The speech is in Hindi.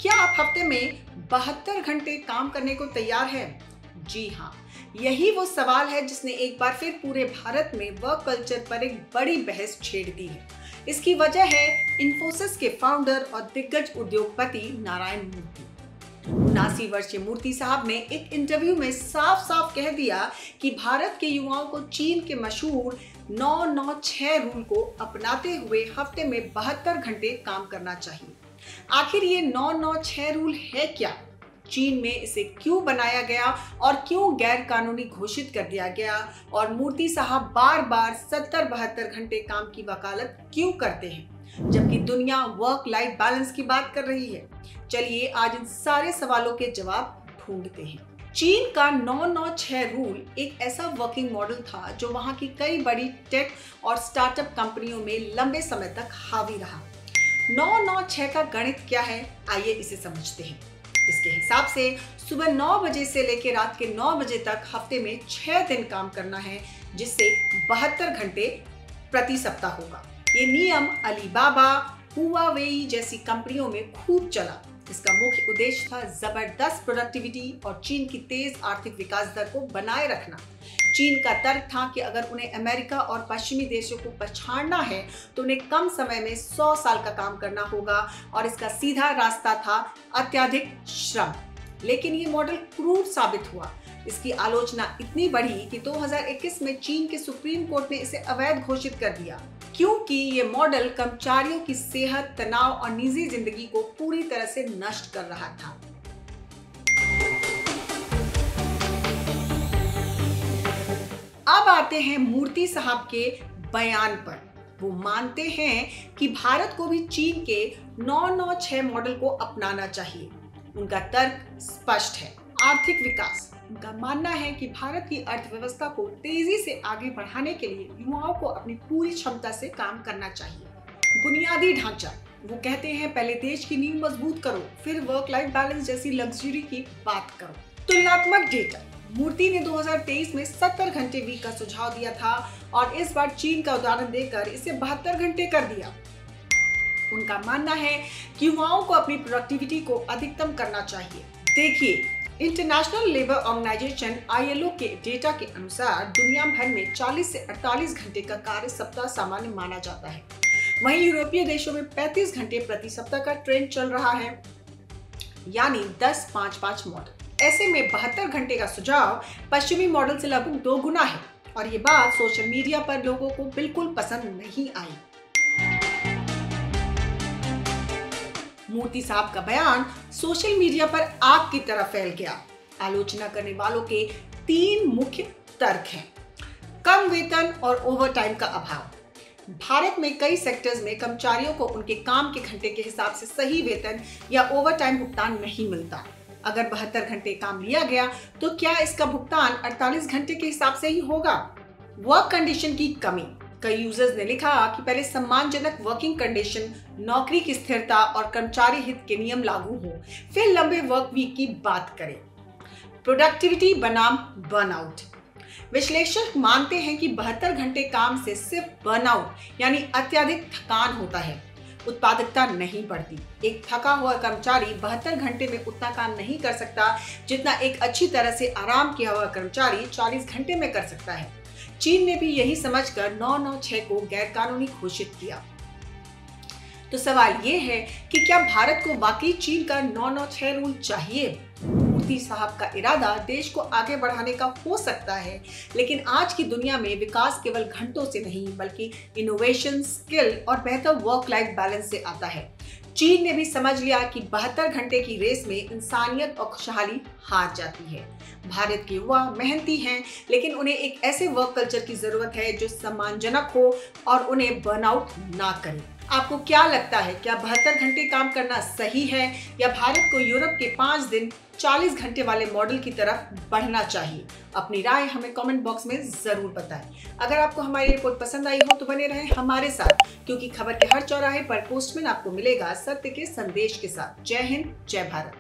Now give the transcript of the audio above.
क्या आप हफ्ते में 72 घंटे काम करने को तैयार हैं? जी हाँ, यही वो सवाल है जिसने एक बार फिर पूरे भारत में वर्क कल्चर पर एक बड़ी बहस छेड़ दी है। इसकी वजह है इन्फोसिस के फाउंडर और दिग्गज उद्योगपति नारायण मूर्ति। 79 वर्षीय मूर्ति साहब ने एक इंटरव्यू में साफ साफ कह दिया कि भारत के युवाओं को चीन के मशहूर 9-9-6 रूल को अपनाते हुए हफ्ते में 72 घंटे काम करना चाहिए। आखिर ये 9-9-6 रूल है क्या? चीन में इसे क्यों बनाया गया और क्यों गैर कानूनी घोषित कर दिया गया, और मूर्ति साहब बार बार 70-72 घंटे काम की वकालत क्यों करते हैं जबकि दुनिया वर्क लाइफ बैलेंस की बात कर रही है? चलिए आज इन सारे सवालों के जवाब ढूंढते हैं। चीन का 9-9-6 रूल एक ऐसा वर्किंग मॉडल था जो वहां की कई बड़ी टेक और स्टार्टअप कंपनियों में लंबे समय तक हावी रहा। 9-9-6 का गणित क्या है, आइए इसे समझते हैं। इसके हिसाब से सुबह 9 बजे से लेकर रात के 9 बजे तक हफ्ते में 6 दिन काम करना है, जिससे 72 घंटे प्रति सप्ताह होगा। ये नियम अलीबाबा, हुआवेई जैसी कंपनियों में खूब चला। इसका मुख्य उद्देश्य था जबरदस्त प्रोडक्टिविटी और चीन की तेज आर्थिक विकास दर को बनाए रखना। चीन का तर्क था कि अगर उन्हें अमेरिका और पश्चिमी देशों को पछाड़ना है तो उन्हें कम समय में 100 साल का काम करना होगा, और इसका सीधा रास्ता था अत्यधिक श्रम। लेकिन ये मॉडल क्रूर साबित हुआ। इसकी आलोचना इतनी बढ़ी कि 2021 में चीन के सुप्रीम कोर्ट ने इसे अवैध घोषित कर दिया, क्योंकि ये मॉडल कर्मचारियों की सेहत, तनाव और निजी जिंदगी को पूरी तरह से नष्ट कर रहा था। अब आते हैं मूर्ति साहब के बयान पर। वो मानते हैं कि भारत को भी चीन के 9-9-6 मॉडल को अपनाना चाहिए। उनका तर्क स्पष्ट है, आर्थिक विकास। उनका मानना है कि भारत की अर्थव्यवस्था को तेजी से आगे बढ़ाने के लिए युवाओं को अपनी पूरी क्षमता से काम करना चाहिए। बुनियादी ढांचा, वो कहते हैं पहले देश की नींव मजबूत करो, फिर वर्क लाइफ बैलेंस जैसी लग्जरी की बात करो। तुलनात्मक डेटा, मूर्ति ने 2023 में 70 घंटे वीक का सुझाव दिया था और इस बार चीन का उदाहरण देकर इसे 72 घंटे कर दिया। उनका मानना है कि युवाओं को अपनी प्रोडक्टिविटी को अधिकतम करना चाहिए। देखिए, इंटरनेशनल लेबर ऑर्गेनाइजेशन ILO के डेटा के अनुसार दुनिया भर में 40 से 48 घंटे का कार्य सप्ताह सामान्य माना जाता है। वहीं यूरोपीय देशों में 35 घंटे प्रति सप्ताह का ट्रेंड चल रहा है, यानी 10-5-5 मॉडल। ऐसे में 72 घंटे का सुझाव पश्चिमी मॉडल से लगभग 2 गुना है, और ये बात सोशल मीडिया पर लोगों को बिल्कुल पसंद नहीं आई। मूर्ति साहब का बयान सोशल मीडिया पर आग की तरह फैल गया। आलोचना करने वालों के 3 मुख्य तर्क हैं। कम वेतन और ओवरटाइम का अभाव। भारत में कई सेक्टर्स में कर्मचारियों को उनके काम के घंटे के हिसाब से सही वेतन या ओवरटाइम भुगतान नहीं मिलता। अगर 72 घंटे काम लिया गया तो क्या इसका भुगतान 48 घंटे के हिसाब से ही होगा? वर्क कंडीशन की कमी। कई यूजर्स ने लिखा कि पहले सम्मानजनक वर्किंग कंडीशन, नौकरी की स्थिरता और कर्मचारी हित के नियम लागू हो, फिर लंबे वर्क वीक की बात करें। प्रोडक्टिविटी बनाम बर्नआउट। विश्लेषक मानते हैं कि 72 घंटे काम से सिर्फ बर्नआउट यानी अत्यधिक थकान होता है, उत्पादकता नहीं बढ़ती। एक थका हुआ कर्मचारी 72 घंटे में उतना काम नहीं कर सकता जितना एक अच्छी तरह से आराम किया हुआ कर्मचारी 40 घंटे में कर सकता है। चीन ने भी यही समझकर 9-9-6 को गैर कानूनी घोषित किया। तो सवाल ये है कि क्या भारत को वाकई चीन का 9-9-6 रूल चाहिए? मूर्ति साहब का इरादा देश को आगे बढ़ाने का हो सकता है, लेकिन आज की दुनिया में विकास केवल घंटों से नहीं बल्कि इनोवेशन, स्किल और बेहतर वर्क लाइफ बैलेंस से आता है। चीन ने भी समझ लिया कि 72 घंटे की रेस में इंसानियत और खुशहाली हार जाती है। भारत के युवा मेहनती हैं, लेकिन उन्हें एक ऐसे वर्क कल्चर की जरूरत है जो सम्मानजनक हो और उन्हें बर्नआउट ना करे। आपको क्या लगता है, क्या 72 घंटे काम करना सही है या भारत को यूरोप के 5 दिन 40 घंटे वाले मॉडल की तरफ बढ़ना चाहिए? अपनी राय हमें कमेंट बॉक्स में जरूर बताएं। अगर आपको हमारी रिपोर्ट पसंद आई हो तो बने रहें हमारे साथ, क्योंकि खबर के हर चौराहे पर पोस्टमैन आपको मिलेगा सत्य के संदेश के साथ। जय हिंद, जय भारत।